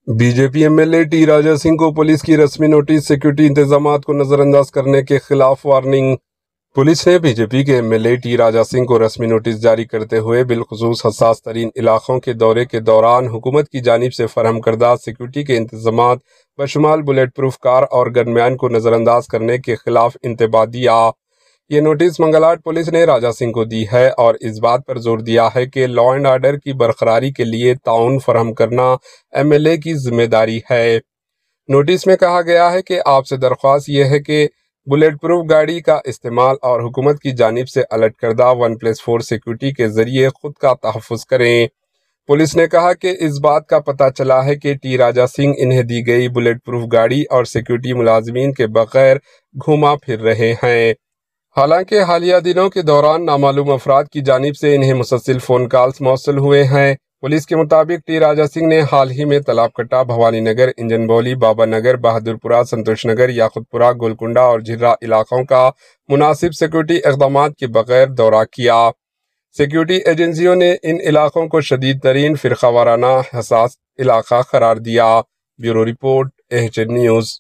Be J P M L A T Raja Singh کو police کی رسمی نوٹس، سیکیورٹی انتظامات کو نظر انداز کرنے کے خلاف وارننگ۔ پولیس نے بی جے پی کے M L A T Raja Singh کو رسمی نوٹس جاری کرتے ہوئے بالخصوص حساس ترین علاقوں کے دورے کے دوران حکومت کی جانب سے فراہم کردہ سیکیورٹی کے انتظامات بشمول بلیٹ پروف کار اور گن مین کو نظر انداز کرنے کے خلاف انتباہ دیا۔ یہ نوٹس منگلار پولیس نے راجہ سنگھ کو دی ہے اور اس بات پر زور دیا ہے کہ لا اینڈ آرڈر کی برقراری کے لیے تعاون فراہم کرنا ایم ایل اے کی ذمہ داری ہے۔ نوٹس میں کہا گیا ہے کہ آپ سے درخواست یہ ہے کہ بلیٹ پروف گاڑی کا استعمال اور حکومت کی جانب سے الرٹ کردہ 1+4 سیکیورٹی کے ذریعے خود کا تحفظ کریں۔ پولیس نے کہا کہ اس بات کا پتہ چلا ہے کہ ٹی راجہ سنگھ انہیں دی گئی بلیٹ پروف گاڑی اور سیکیورٹی ملازمین کے بغیر گھوما پھر رہے ہیں۔ حالانکہ حالیہ دنوں کے دوران نامعلوم افراد کی جانب سے انہیں مسلسل فون کالز موصول ہوئے ہیں۔ پولیس کے مطابق ٹی راجہ سنگھ نے حال ہی میں تلاب کٹا، بھوانی نگر، انجن بولی، بابا نگر، بہادر پورہ، سنتوش نگر، یاقوت پورہ، گولکنڈہ اور جھرا علاقوں کا مناسب سیکیورٹی اقدامات کے بغیر دورہ کیا۔ سیکیورٹی ایجنسیوں نے ان علاقوں کو شدید ترین فرقہ وارانہ حساس علاقہ قرار دیا۔ Bureau report, H N news.